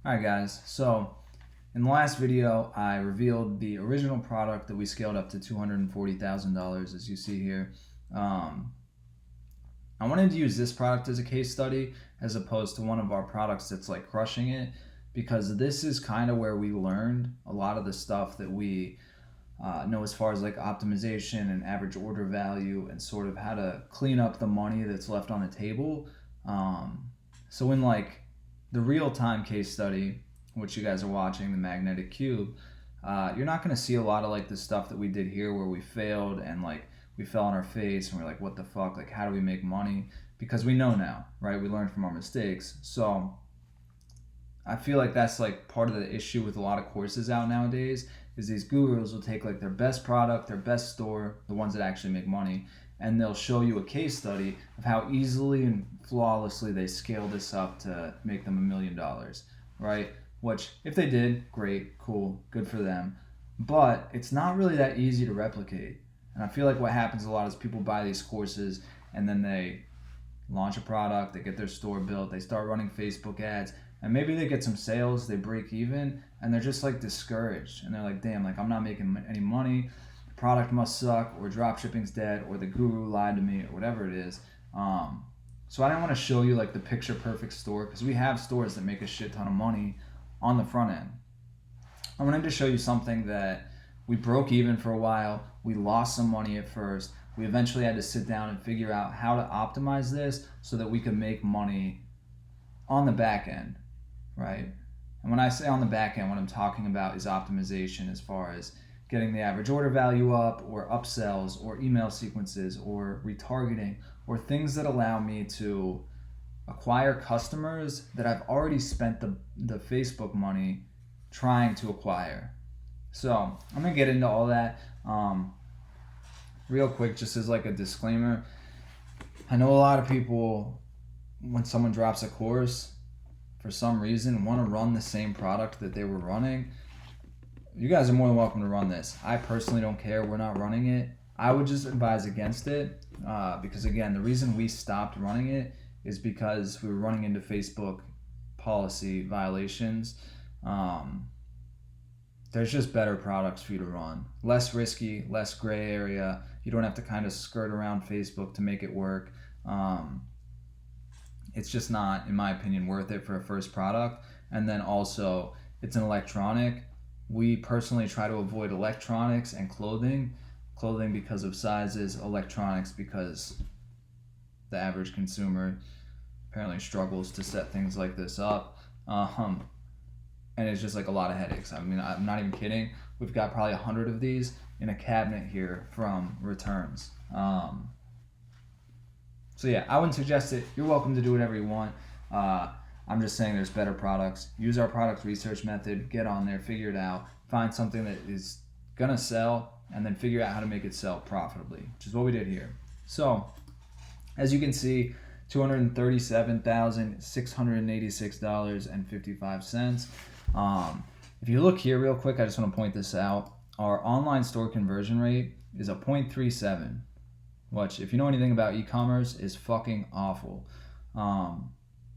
Alright guys, so in the last video I revealed the original product that we scaled up to $240,000 as you see here. I wanted to use this product as a case study as opposed to one of our products that's like crushing it, because this is kind of where we learned a lot of the stuff that we know as far as like optimization and average order value and sort of how to clean up the money that's left on the table. So in like the real-time case study, which you guys are watching, the magnetic cube, you're not going to see a lot of like the stuff that we did here where we failed and like we fell on our face and we're like, what the fuck, like how do we make money? Because we know now, right? We learned from our mistakes. So I feel like that's like part of the issue with a lot of courses out nowadays, is these gurus will take like their best product, their best store, the ones that actually make money, and they'll show you a case study of how easily and flawlessly they scale this up to make them $1 million, right? Which, if they did, great, cool, good for them. But it's not really that easy to replicate. And I feel like what happens a lot is people buy these courses and then they launch a product, they get their store built, they start running Facebook ads, and maybe they get some sales, they break even, and they're just like discouraged. And they're like, damn, like I'm not making any money. Product must suck, or drop shipping's dead, or the guru lied to me, or whatever it is. So I didn't want to show you like the picture perfect store, because we have stores that make a shit ton of money on the front end. I wanted to show you something that we broke even for a while, we lost some money at first, we eventually had to sit down and figure out how to optimize this so that we could make money on the back end, right? And when I say on the back end, what I'm talking about is optimization as far as getting the average order value up, or upsells, or email sequences, or retargeting, or things that allow me to acquire customers that I've already spent the Facebook money trying to acquire. So I'm gonna get into all that real quick, just as like a disclaimer. I know a lot of people, when someone drops a course, for some reason want to run the same product that they were running. You guys are more than welcome to run this. I personally don't care. We're not running it. I would just advise against it because, again, the reason we stopped running it is because we were running into Facebook policy violations. There's just better products for you to run. Less risky, less gray area. You don't have to kind of skirt around Facebook to make it work. It's just not, in my opinion, worth it for a first product. And then also, it's an electronic. We personally try to avoid electronics and clothing. Clothing because of sizes, electronics because the average consumer apparently struggles to set things like this up. And it's just like a lot of headaches. I mean, I'm not even kidding. We've got probably 100 of these in a cabinet here from returns. So yeah, I wouldn't suggest it. You're welcome to do whatever you want. I'm just saying there's better products. Use our product research method, get on there, figure it out, find something that is gonna sell, and then figure out how to make it sell profitably, which is what we did here. So, as you can see, $237,686.55. If you look here real quick, I just want to point this out. Our online store conversion rate is a 0.37, which, if you know anything about e-commerce, is fucking awful.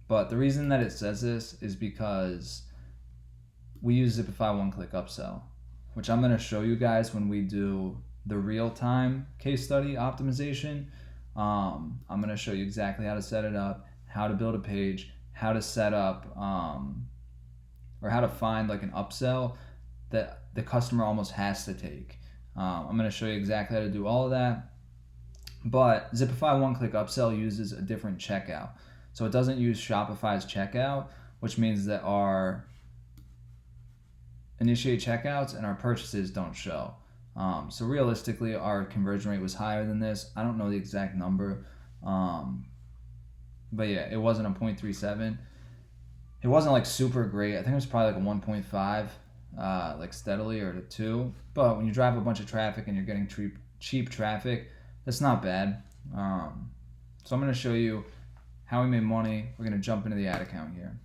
But the reason that it says this is because we use Shopify one-click upsell, which I'm going to show you guys when we do the real-time case study optimization. I'm going to show you exactly how to set it up, how to build a page, how to set up, or how to find like an upsell that the customer almost has to take. I'm going to show you exactly how to do all of that. But Shopify one-click upsell uses a different checkout. So it doesn't use Shopify's checkout, which means that our initiate checkouts and our purchases don't show. So realistically, our conversion rate was higher than this. I don't know the exact number. But yeah, it wasn't a 0.37. It wasn't like super great. I think it was probably like a 1.5, like steadily, or a 2. But when you drive a bunch of traffic and you're getting cheap traffic, that's not bad. So I'm going to show you how we made money. We're going to jump into the ad account here.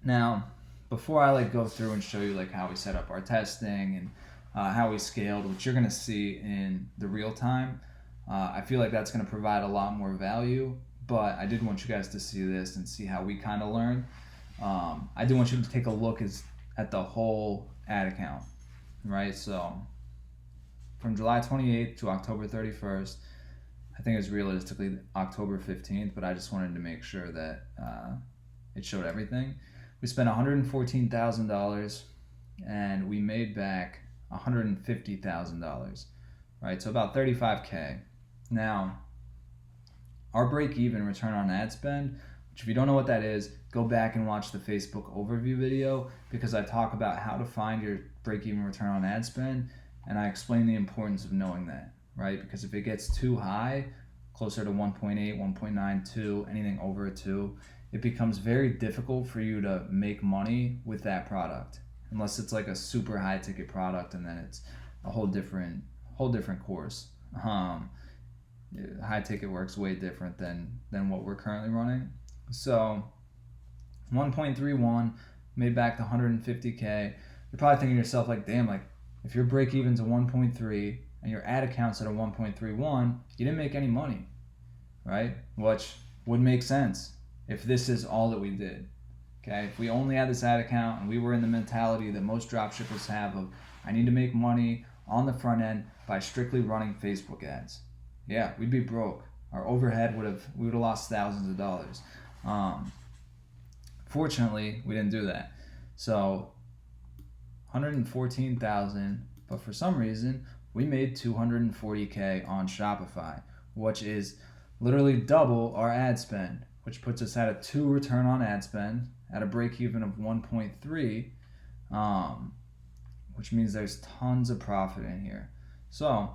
Now, before I like go through and show you like how we set up our testing and how we scaled, which you're going to see in the real time, I feel like that's going to provide a lot more value, but I did want you guys to see this and see how we kind of learn. I do want you to take a look at the whole ad account, right? So from July 28th to October 31st, I think it's realistically October 15th, but I just wanted to make sure that it showed everything. We spent $114,000 and we made back $150,000, right? So about 35K. Now, our break-even return on ad spend, which if you don't know what that is, go back and watch the Facebook overview video because I talk about how to find your break-even return on ad spend, and I explain the importance of knowing that, right? Because if it gets too high, closer to 1.8, 1.92, anything over a 2, it becomes very difficult for you to make money with that product, unless it's like a super high ticket product, and then it's a whole different course. High ticket works way different than what we're currently running. So 1.31 made back the 150K. You're probably thinking to yourself like, damn, like if your break even's a 1.3 and your ad account's at a 1.31, you didn't make any money, right? Which would make sense if this is all that we did. Okay, if we only had this ad account and we were in the mentality that most dropshippers have of, I need to make money on the front end by strictly running Facebook ads. Yeah, we'd be broke. Our overhead we would have lost thousands of dollars. Fortunately, we didn't do that. So 114,000, but for some reason we made 240K on Shopify, which is literally double our ad spend, which puts us at a 2 return on ad spend at a break even of 1.3, which means there's tons of profit in here. So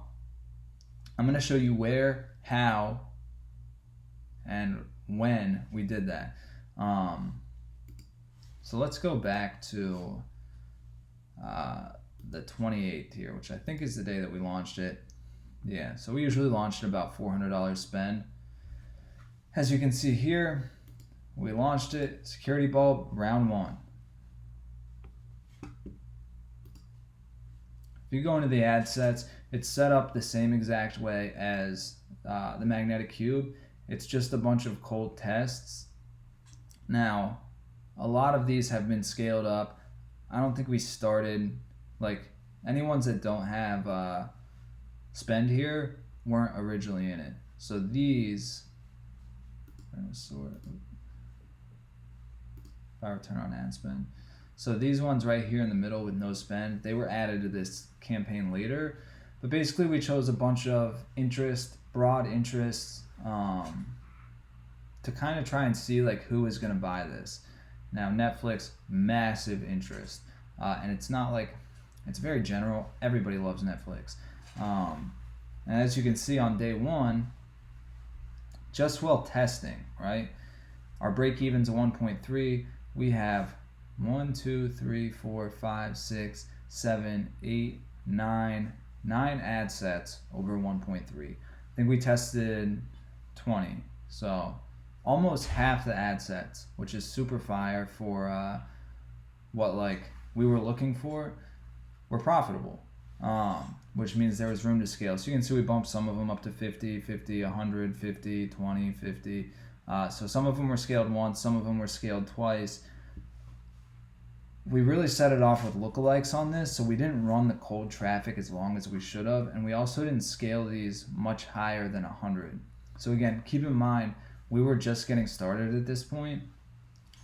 I'm going to show you where, how, and when we did that. So let's go back to the 28th here, which I think is the day that we launched it. Yeah, so we usually launched at about $400 spend. As you can see here, we launched it, security bulb, round 1. If you go into the ad sets, it's set up the same exact way as the magnetic cube. It's just a bunch of cold tests. Now, a lot of these have been scaled up. I don't think we started, like, any ones that don't have spend here weren't originally in it. So these, if I return on ad spend. So these ones right here in the middle with no spend, they were added to this campaign later. But basically we chose a bunch of broad interests, to kind of try and see like who is going to buy this. Now Netflix, massive interest. And it's not like, it's very general. Everybody loves Netflix. And as you can see on day 1, just while testing, right? Our break even's a 1.3. We have 1, 2, 3, 4, 5, 6, 7, 8, 9 ad sets over 1.3. I think we tested 20. So almost half the ad sets, which is super fire for what like we were looking for, were profitable. Which means there was room to scale. So you can see we bumped some of them up to 50, 50, 100, 50, 20, 50. So some of them were scaled once, some of them were scaled twice. We really set it off with lookalikes on this, so we didn't run the cold traffic as long as we should have, and we also didn't scale these much higher than 100. So again, keep in mind, we were just getting started at this point.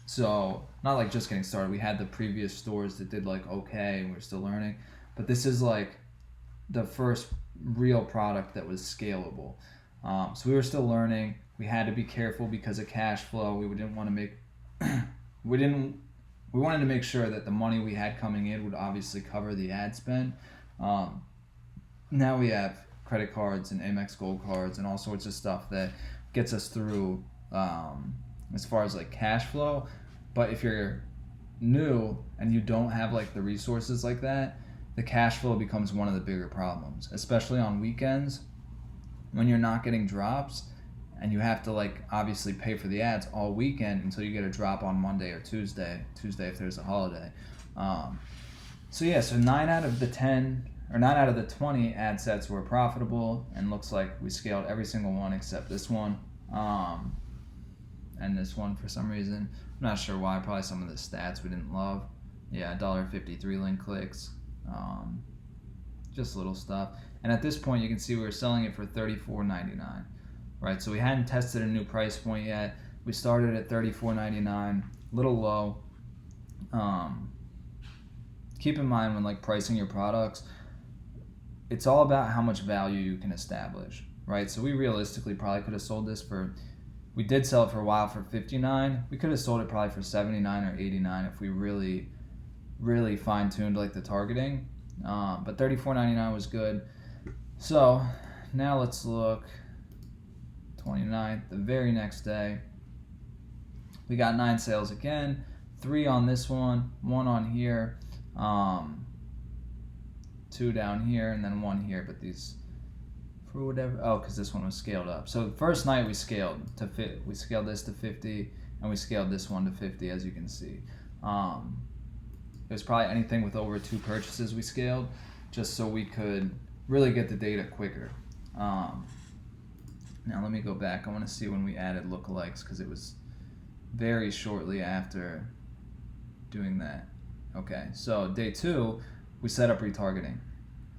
So not like just getting started, we had the previous stores that did like okay, and we're still learning, but this is like the first real product that was scalable. So we were still learning. We had to be careful because of cash flow. We didn't want to make, we wanted to make sure that the money we had coming in would obviously cover the ad spend. Now we have credit cards and Amex Gold cards and all sorts of stuff that gets us through as far as like cash flow. But if you're new and you don't have like the resources like that, the cash flow becomes one of the bigger problems, especially on weekends when you're not getting drops and you have to like obviously pay for the ads all weekend until you get a drop on Monday or Tuesday if there's a holiday. So 9 out of the 20 ad sets were profitable, and looks like we scaled every single one except this one and this one for some reason. I'm not sure why, probably some of the stats we didn't love. Yeah, $1.53 link clicks, just little stuff. And at this point, you can see we were selling it for $34.99, right? So we hadn't tested a new price point yet. We started at $34.99, a little low. Keep in mind when like pricing your products, it's all about how much value you can establish, right? So we realistically probably could have sold this for, we did sell it for a while for $59. We could have sold it probably for $79 or $89 if we really fine-tuned like the targeting. But $34.99 was good. So now let's look 29th, the very next day. We got 9 sales again, 3 on this one, 1 on here, 2 down here, and then 1 here. But these, for whatever, oh, because this one was scaled up. So the first night we scaled to fit. We scaled this to 50, and we scaled this one to 50, as you can see. It was probably anything with over 2 purchases we scaled, just so we could really get the data quicker. Now let me go back. I want to see when we added lookalikes, because it was very shortly after doing that. Okay, so day 2, we set up retargeting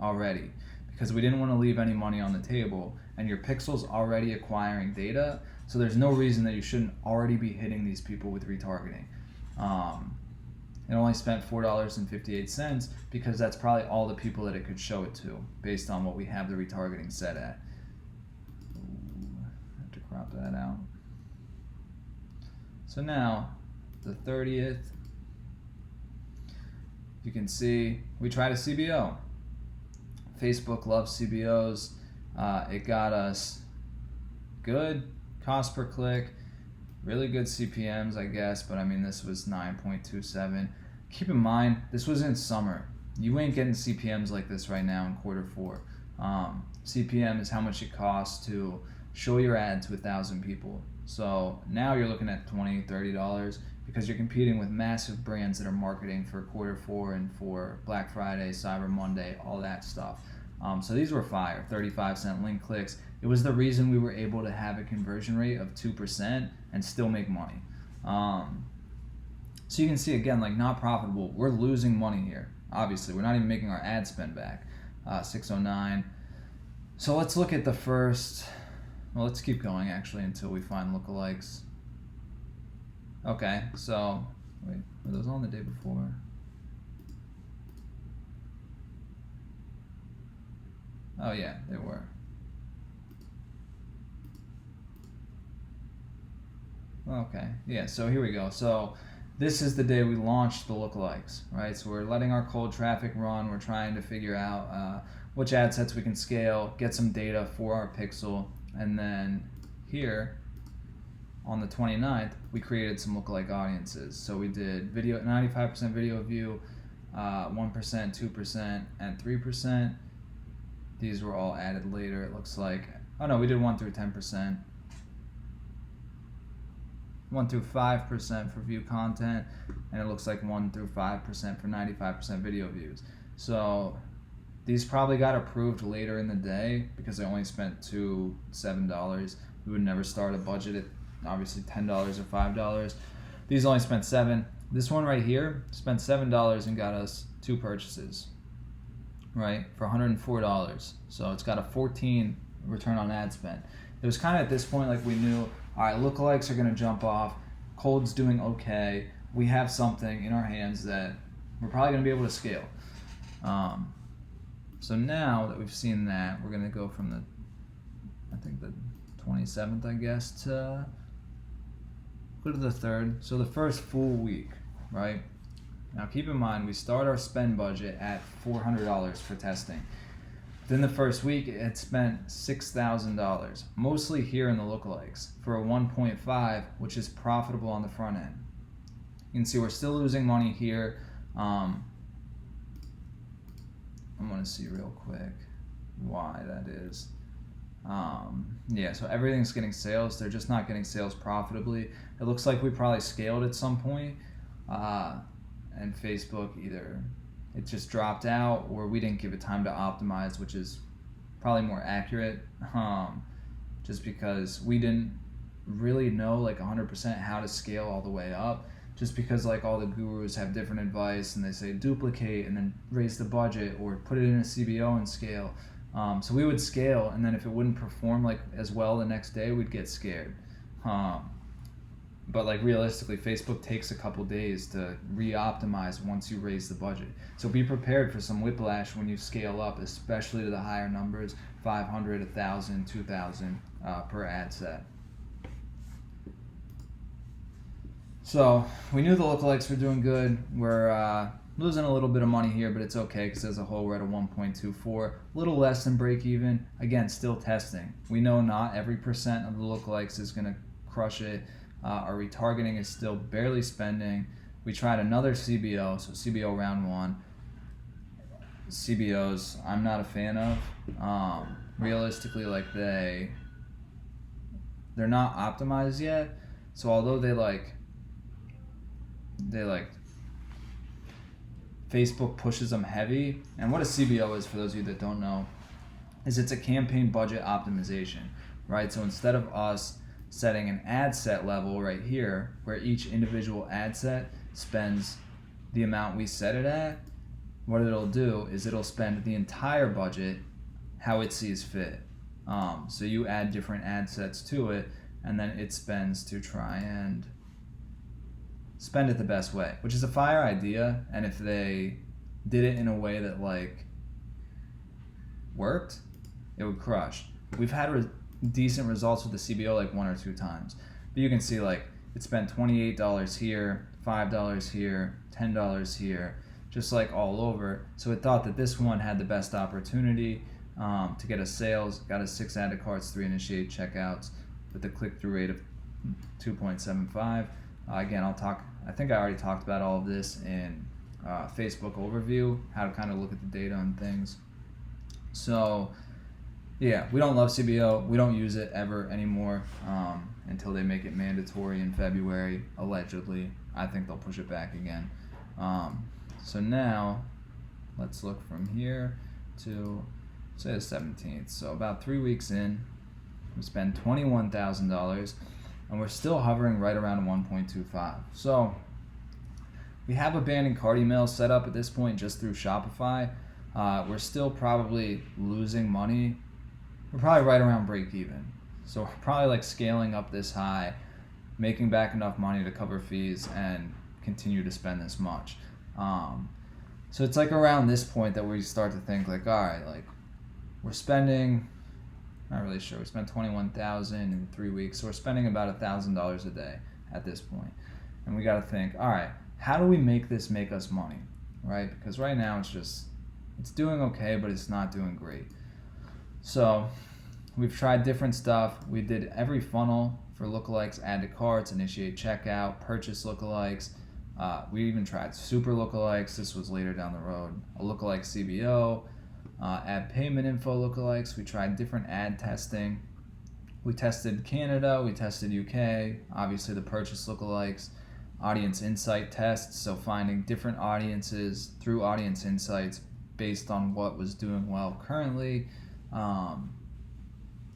already, because we didn't want to leave any money on the table, and your pixel's already acquiring data, so there's no reason that you shouldn't already be hitting these people with retargeting. It only spent $4.58 because that's probably all the people that it could show it to based on what we have the retargeting set at. I have to crop that out. So now, the 30th, you can see we tried a CBO. Facebook loves CBOs. It got us good cost per click, really good CPMs, I guess, but I mean, this was 9.27. Keep in mind, this was in summer. You ain't getting CPMs like this right now in Q4. CPM is how much it costs to show your ad to 1,000 people. So now you're looking at $20, $30 because you're competing with massive brands that are marketing for Q4 and for Black Friday, Cyber Monday, all that stuff. So these were fire, 35-cent link clicks. It was the reason we were able to have a conversion rate of 2% and still make money. So you can see again, like not profitable. We're losing money here. Obviously, we're not even making our ad spend back. 609. So let's look at the first. Well, let's keep going actually until we find lookalikes. Okay, so wait, were those on the day before? Oh yeah, they were. Okay, yeah, so here we go. So this is the day we launched the lookalikes, right? So we're letting our cold traffic run. We're trying to figure out which ad sets we can scale, get some data for our pixel, and then here on the 29th, we created some lookalike audiences. So we did video, 95% video view, 1%, 2%, and 3%. These were all added later, it looks like. Oh no, we did 1 through 10%. 1 through 5% for view content, and it looks like 1 through 5% for 95% video views. So these probably got approved later in the day because I only spent $7. We would never start a budget at obviously $10 or $5. These only spent $7. This one right here spent $7 and got us 2 purchases, right, for $104. So it's got a 14 return on ad spend. It was kind of at this point like we knew, all right, lookalikes are going to jump off. Cold's doing okay. We have something in our hands that we're probably going to be able to scale. So now that we've seen that, we're going to go from the, I think the 27th, I guess, to go to the 3rd. So the first full week, right? Now keep in mind, we start our spend budget at $400 for testing. Within the first week, it had spent $6,000, mostly here in the lookalikes, for a 1.5, which is profitable on the front end. You can see we're still losing money here. I want to see real quick why that is. Yeah, so everything's getting sales. They're just not getting sales profitably. It looks like we probably scaled at some point, and Facebook either it just dropped out or we didn't give it time to optimize, which is probably more accurate, just because we didn't really know like 100% how to scale all the way up, just because like all the gurus have different advice and they say duplicate and then raise the budget or put it in a CBO and scale. So we would scale, and then if it wouldn't perform like as well the next day, we'd get scared. But like realistically, Facebook takes a couple days to re-optimize once you raise the budget. So be prepared for some whiplash when you scale up, especially to the higher numbers, 500, 1,000, 2,000 per ad set. So we knew the lookalikes were doing good. We're losing a little bit of money here, but it's okay because as a whole we're at a 1.24, a little less than break even. Again, still testing. We know not every percent of the lookalikes is going to crush it. Our retargeting is still barely spending. We tried another CBO, so CBO round 1. CBOs I'm not a fan of. Realistically, like they're not optimized yet. So although they Facebook pushes them heavy, and what a CBO is, for those of you that don't know, is it's a campaign budget optimization, right? So instead of us setting an ad set level right here where each individual ad set spends the amount we set it at, what it'll do is it'll spend the entire budget how it sees fit. So you add different ad sets to it, and then it spends to try and spend it the best way, which is a fire idea. And if they did it in a way that like worked, it would crush. We've had decent results with the CBO like 1 or 2 times, but you can see like it spent $28 here, $5 here, $10 here, just like all over. So it thought that this one had the best opportunity to get us sales, got us 6 add to carts, 3 initiate checkouts with a click-through rate of 2.75. Again, I think I already talked about all of this in Facebook overview, how to kind of look at the data and things. So yeah, we don't love CBO. We don't use it ever anymore until they make it mandatory in February, allegedly. I think they'll push it back again. So now, let's look from here to, say, the 17th. So about 3 weeks in, we spend $21,000, and we're still hovering right around 1.25. So we have abandoned cart emails set up at this point just through Shopify. We're still probably losing money. We're probably right around break even. So we're probably like scaling up this high, making back enough money to cover fees and continue to spend this much. So it's like around this point that we start to think like, all right, like we're spending, not really sure, we spent $21,000 in 3 weeks, so we're spending about $1,000 a day at this point. And we got to think, all right, how do we make this make us money, right? Because right now it's doing okay, but it's not doing great. So we've tried different stuff. We did every funnel for lookalikes, add to carts, initiate checkout, purchase lookalikes. We even tried super lookalikes. This was later down the road. A lookalike CBO, ad payment info lookalikes. We tried different ad testing. We tested Canada, we tested UK, obviously the purchase lookalikes, audience insight tests, so finding different audiences through audience insights based on what was doing well currently.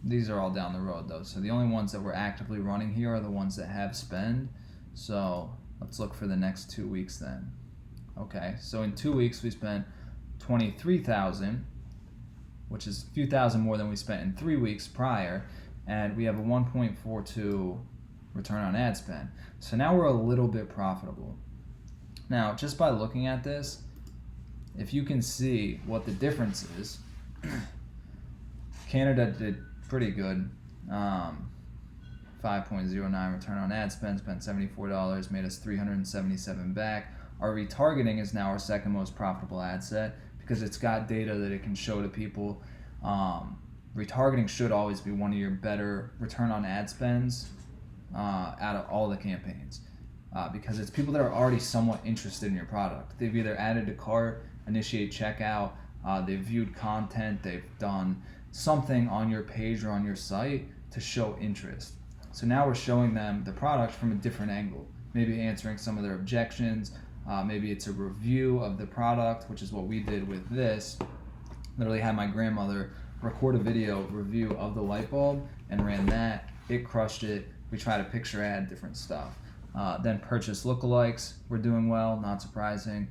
These are all down the road though, so the only ones that we're actively running here are the ones that have spend. So let's look for the next 2 weeks then. Okay, so in 2 weeks we spent $23,000, which is a few thousand more than we spent in 3 weeks prior, and we have a 1.42 return on ad spend. So now we're a little bit profitable. Now, just by looking at this, if you can see what the difference is, Canada did pretty good. 5.09 return on ad spend, spent $74, made us $377 back. Our retargeting is now our second most profitable ad set because it's got data that it can show to people. Retargeting should always be one of your better return on ad spends out of all the campaigns because it's people that are already somewhat interested in your product. They've either added to cart, initiate checkout, they've viewed content, they've done something on your page or on your site to show interest. So now we're showing them the product from a different angle, maybe answering some of their objections, maybe it's a review of the product, which is what we did with this. Literally had my grandmother record a video review of the light bulb and ran that. It crushed it. We try to picture ad different stuff. Then purchase lookalikes, we're doing well, not surprising.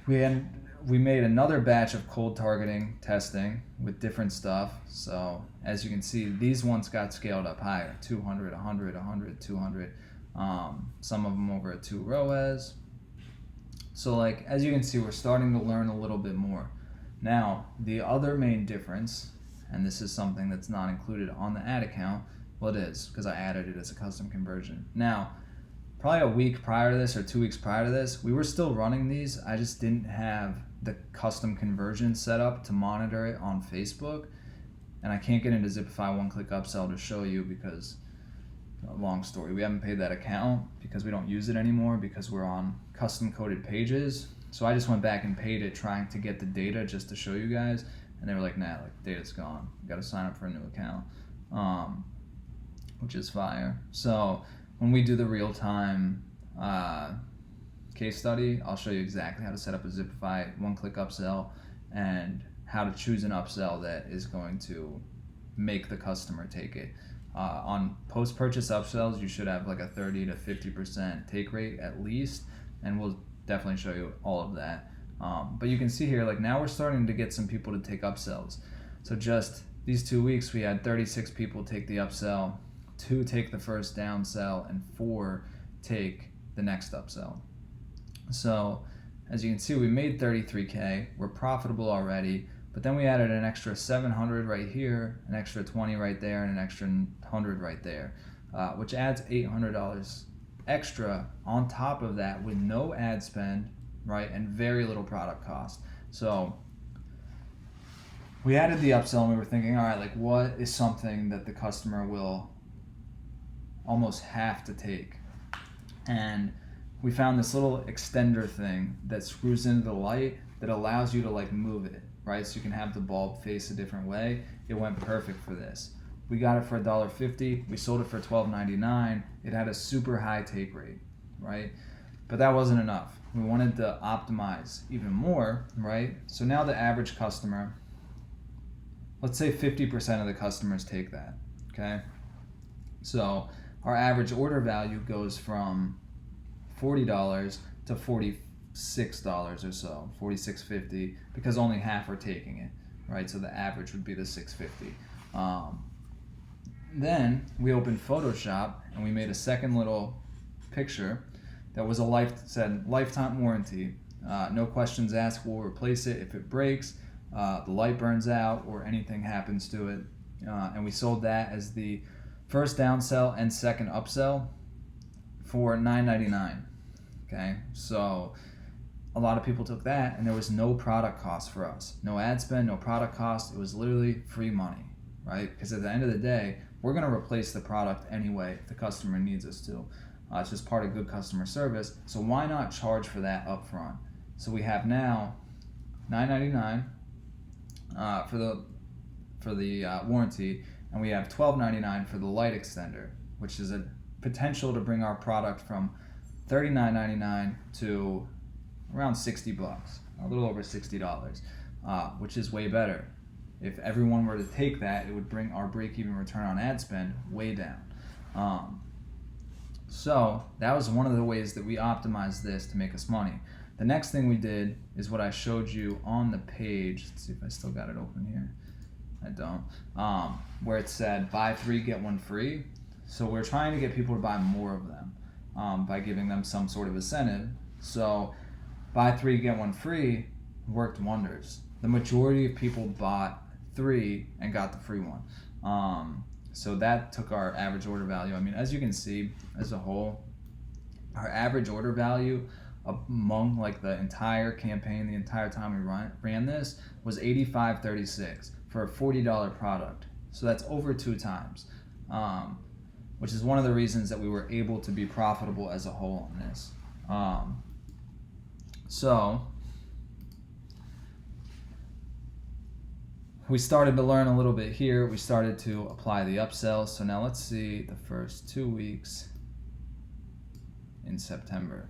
We made another batch of cold targeting testing with different stuff. So as you can see, these ones got scaled up higher, 200, 100, 100, 200. Some of them over a 2 ROAS. So like, as you can see, we're starting to learn a little bit more. Now, the other main difference, and this is something that's not included on the ad account, well, it is, because I added it as a custom conversion. Now, probably a week prior to this or 2 weeks prior to this, we were still running these. I just didn't have the custom conversion set up to monitor it on Facebook. And I can't get into Zipify one-click upsell to show you because, long story, we haven't paid that account because we don't use it anymore because we're on custom coded pages. So I just went back and paid it trying to get the data just to show you guys. And they were like, nah, like, data's gone. You got to sign up for a new account, which is fire. So when we do the real-time case study, I'll show you exactly how to set up a Zipify one-click upsell and how to choose an upsell that is going to make the customer take it. On post-purchase upsells, you should have like a 30 to 50% take rate at least, and we'll definitely show you all of that. But you can see here, like, now we're starting to get some people to take upsells. So just these 2 weeks, we had 36 people take the upsell, 2 take the first downsell, and 4 take the next upsell. So as you can see, we made 33K. We're profitable already, but then we added an extra 700 right here, an extra 20 right there, and an extra 100 right there, which adds $800 extra on top of that with no ad spend, right, and very little product cost. So we added the upsell and we were thinking, all right, like, what is something that the customer will almost have to take? And we found this little extender thing that screws into the light that allows you to like move it, right? So you can have the bulb face a different way. It went perfect for this. We got it for $1.50. We sold it for $12.99. It had a super high take rate, right? But that wasn't enough. We wanted to optimize even more, right? So now the average customer, let's say 50% of the customers take that, okay? So our average order value goes from $40 to $46 or so, $46.50, because only half are taking it, right? So the average would be the $6.50. Then we opened Photoshop and we made a second little picture that was said lifetime warranty. No questions asked. We'll replace it if it breaks, the light burns out, or anything happens to it. And we sold that as the first downsell and second upsell for $9.99. Okay, so a lot of people took that, and there was no product cost for us. No ad spend, no product cost. It was literally free money, right? Because at the end of the day, we're going to replace the product anyway if the customer needs us to. It's just part of good customer service. So why not charge for that up front? So we have now $9.99 for the warranty, and we have $12.99 for the light extender, which is a potential to bring our product from $39.99 to around $60, a little over $60, which is way better. If everyone were to take that, it would bring our break-even return on ad spend way down. So that was one of the ways that we optimized this to make us money. The next thing we did is what I showed you on the page. Let's see if I still got it open here. I don't. Where it said buy 3 get 1 free. So we're trying to get people to buy more of them by giving them some sort of incentive. So buy 3 get 1 free worked wonders. The majority of people bought 3 and got the free one. So that took our average order value. I mean, as you can see, as a whole, our average order value among like the entire campaign, the entire time we ran this, was $85.36 for a $40 product. So that's over 2 times, which is one of the reasons that we were able to be profitable as a whole on this. So we started to learn a little bit here. We started to apply the upsells. So now let's see the first 2 weeks in September.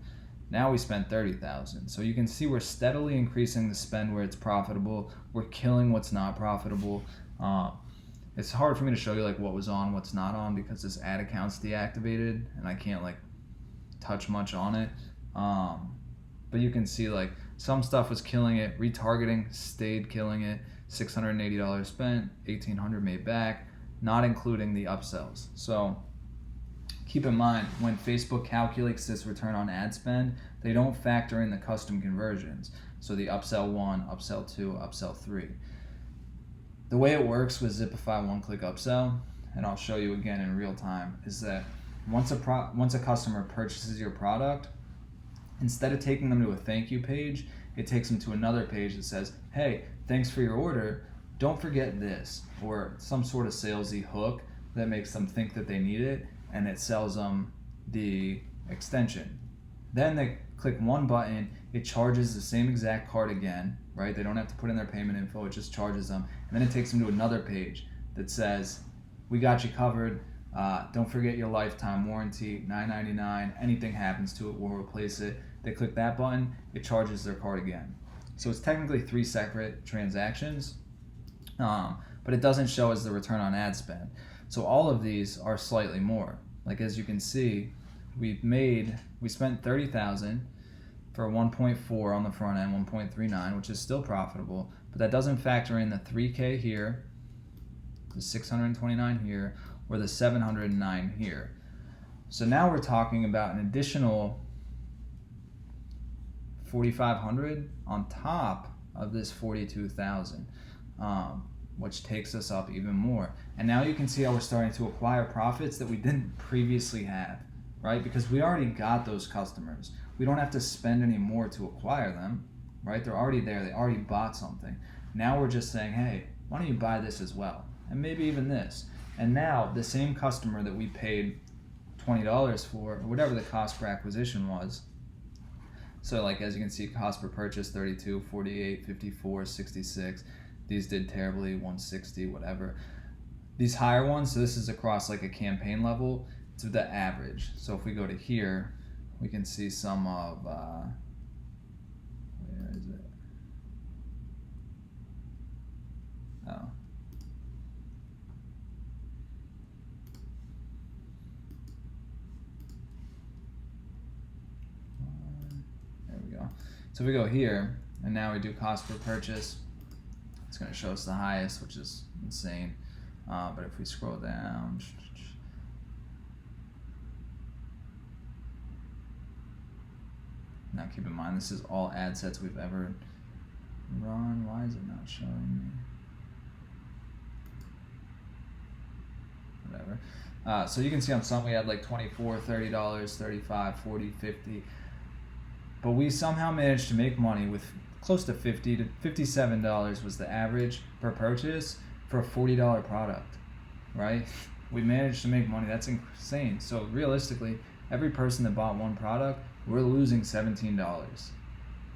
Now we spent $30,000. So you can see we're steadily increasing the spend where it's profitable. We're killing what's not profitable. it's hard for me to show you like what was on, what's not on, because this ad account's deactivated and I can't like touch much on it. But you can see like some stuff was killing it. Retargeting stayed killing it. $680 spent, $1,800 made back, not including the upsells. So keep in mind, when Facebook calculates this return on ad spend, they don't factor in the custom conversions. So the upsell 1, upsell 2, upsell 3. The way it works with Zipify one-click upsell, and I'll show you again in real time, is that once a customer purchases your product, instead of taking them to a thank you page, it takes them to another page that says, hey, thanks for your order, don't forget this, or some sort of salesy hook that makes them think that they need it, and it sells them the extension. Then they click one button, it charges the same exact card again, right? They don't have to put in their payment info, it just charges them, and then it takes them to another page that says, we got you covered, don't forget your lifetime warranty, $9.99, anything happens to it, we'll replace it. They click that button, it charges their card again. So it's technically 3 separate transactions, but it doesn't show as the return on ad spend. So all of these are slightly more. Like as you can see, we spent $30,000 for 1.4 on the front end, 1.39, which is still profitable, but that doesn't factor in the 3K here, the 629 here, or the 709 here. So now we're talking about an additional 4,500 on top of this 42,000, which takes us up even more. And now you can see how we're starting to acquire profits that we didn't previously have, right? Because we already got those customers. We don't have to spend any more to acquire them, right? They're already there. They already bought something. Now we're just saying, hey, why don't you buy this as well? And maybe even this. And now the same customer that we paid $20 for, or whatever the cost per acquisition was. So like as you can see, cost per purchase 32, 48, 54, 66. These did terribly, 160, whatever. These higher ones, so this is across like a campaign level, to the average. So if we go to here, we can see some of, where is it? Oh. There we go. So we go here, and now we do cost per purchase. It's going to show us the highest, which is insane. But if we scroll down, now keep in mind, this is all ad sets we've ever run. Why is it not showing me? Whatever. So you can see on some we had like $24, $30, $35, $40, $50. But we somehow managed to make money with close to $50 to $57 was the average per purchase for a $40 product, right? We managed to make money. That's insane. So realistically, every person that bought one product, we're losing $17.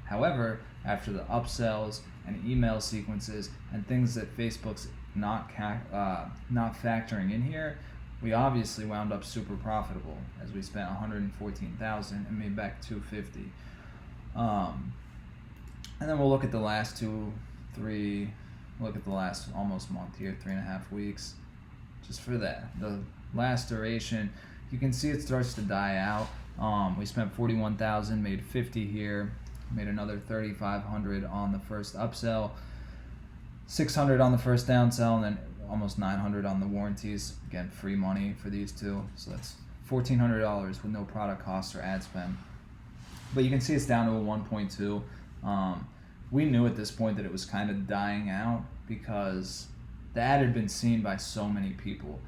However, after the upsells and email sequences and things that Facebook's not factoring in here, we obviously wound up super profitable as we spent $114,000 and made back $250. And then we'll look at the last look at the last almost month here, 3.5 weeks. Just for that, the last duration, you can see it starts to die out. We spent $41,000, made $50 here, made another $3,500 on the first upsell, $600 on the first downsell, and then almost $900 on the warranties. Again, free money for these two, so that's $1,400 with no product costs or ad spend. But you can see it's down to a 1.2. We knew at this point that it was kind of dying out because the ad had been seen by so many people,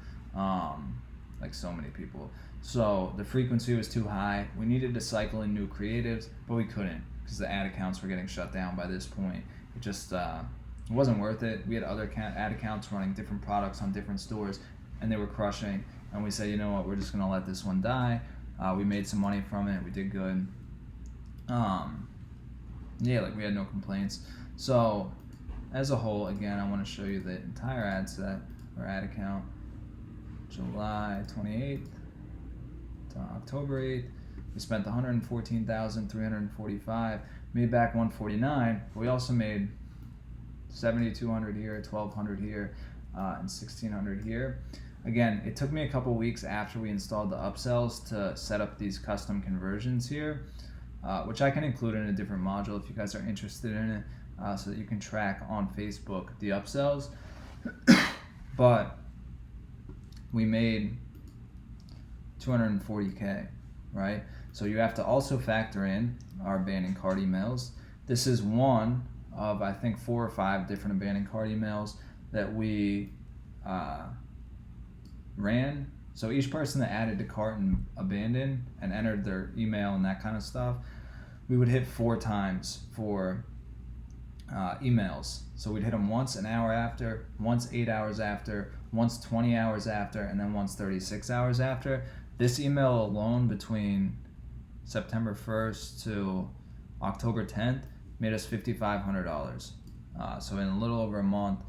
So the frequency was too high. We needed to cycle in new creatives, but we couldn't because the ad accounts were getting shut down by this point. It just it wasn't worth it. We had other ad accounts running different products on different stores, and they were crushing. And we said, you know what, we're just gonna let this one die. We made some money from it. We did good. Yeah, like we had no complaints. So as a whole, again, I want to show you the entire ad set or ad account. July 28th to October 8th, we spent $114,345, made back $149. We also made $7,200 here, $1,200 here. and 1600 here. Again, it took me a couple weeks after we installed the upsells to set up these custom conversions here, which I can include in a different module if you guys are interested in it, so that you can track on Facebook the upsells. But we made 240K, right? So you have to also factor in our abandoned cart emails. This is one of, I think, 4 or 5 different abandoned cart emails that we ran. So each person that added to cart and abandoned and entered their email and that kind of stuff, we would hit 4 times for emails. So we'd hit them once an hour after, once 8 hours after, once 20 hours after, and then once 36 hours after. This email alone between September 1st to October 10th made us $5,500. So in a little over a month,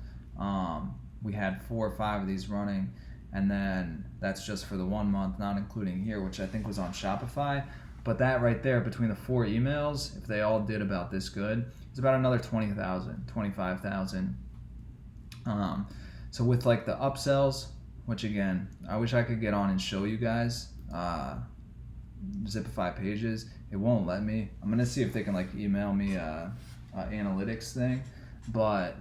we had 4 or 5 of these running, and then that's just for the 1 month, not including here, which I think was on Shopify. But that right there, between the 4 emails, if they all did about this good, it's about another 20,000, 25,000. So with like the upsells, which again, I wish I could get on and show you guys Zipify pages. It won't let me. I'm gonna see if they can like email me a analytics thing, but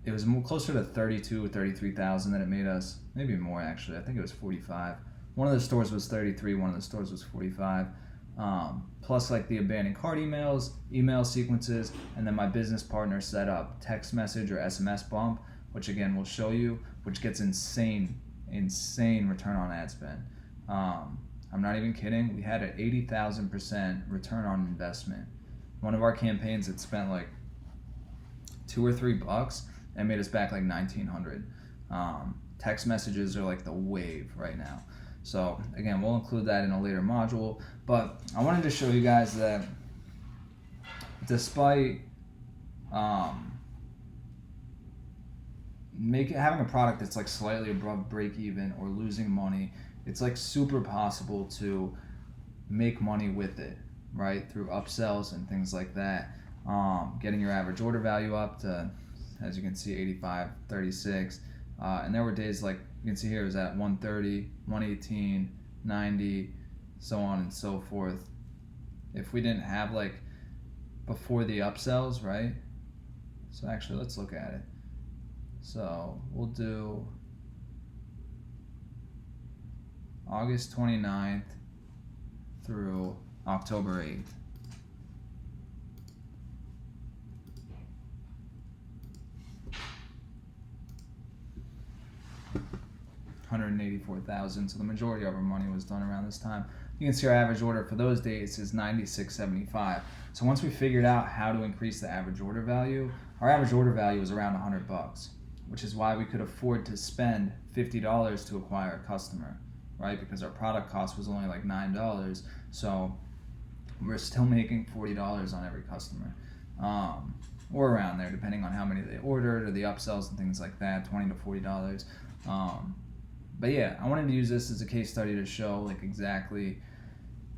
it was closer to 32 or 33,000 that it made us. Maybe more actually. I think it was 45. One of the stores was 33. One of the stores was 45. Plus like the abandoned cart emails, email sequences, and then my business partner set up text message or SMS bump, which again we'll show you, which gets insane return on ad spend. I'm not even kidding. We had an 80,000% return on investment. One of our campaigns had spent like $2 or $3 and made us back like 1,900. Text messages are like the wave right now. So again, we'll include that in a later module. But I wanted to show you guys that despite having a product that's like slightly above break even or losing money, it's like super possible to make money with it, right? Through upsells and things like that. Getting your average order value up to, as you can see, 85, 36. And there were days like you can see here, it was at 130, 118, 90, so on and so forth. If we didn't have like before the upsells, right? So actually, let's look at it. So we'll do August 29th through October 8th. $184,000. So the majority of our money was done around this time. You can see our average order for those days is $96.75. So once we figured out how to increase the average order value, our average order value was around $100, which is why we could afford to spend $50 to acquire a customer, right? Because our product cost was only like $9. So we're still making $40 on every customer, or around there, depending on how many they ordered or the upsells and things like that, $20 to $40. But yeah, I wanted to use this as a case study to show like exactly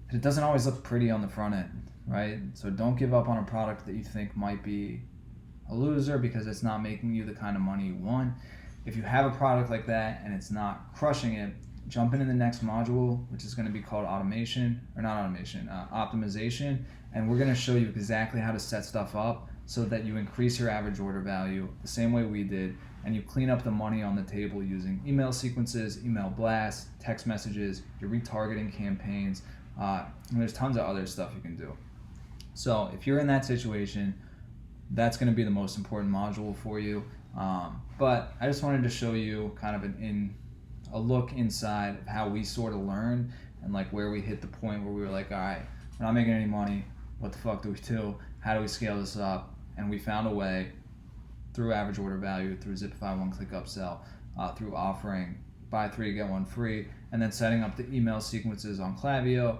that it doesn't always look pretty on the front end, right? So don't give up on a product that you think might be a loser because it's not making you the kind of money you want. If you have a product like that and it's not crushing it, jump into the next module, which is going to be called optimization, and we're going to show you exactly how to set stuff up so that you increase your average order value the same way we did, and you clean up the money on the table using email sequences, email blasts, text messages, your retargeting campaigns, and there's tons of other stuff you can do. So if you're in that situation, that's going to be the most important module for you. But I just wanted to show you kind of a look inside of how we sort of learned and like where we hit the point where we were like, all right, we're not making any money. What the fuck do we do? How do we scale this up? And we found a way through average order value, through Zipify one-click upsell, through offering buy 3 get 1 free, and then setting up the email sequences on Klaviyo.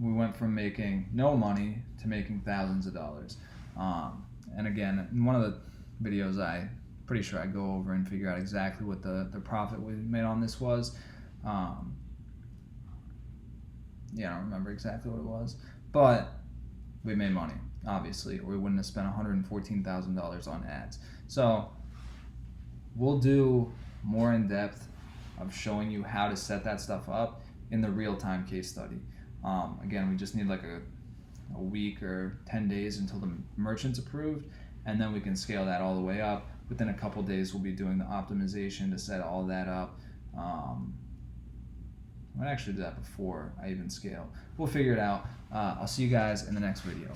We went from making no money to making thousands of dollars. And again, in one of the videos, pretty sure I go over and figure out exactly what the profit we made on this was. Yeah, I don't remember exactly what it was, but we made money, obviously, or we wouldn't have spent $114,000 on ads. So we'll do more in depth of showing you how to set that stuff up in the real-time case study. Again, we just need like a week or 10 days until the merchant's approved, and then we can scale that all the way up. Within a couple days, we'll be doing the optimization to set all that up. I might actually do that before I even scale. We'll figure it out. I'll see you guys in the next video.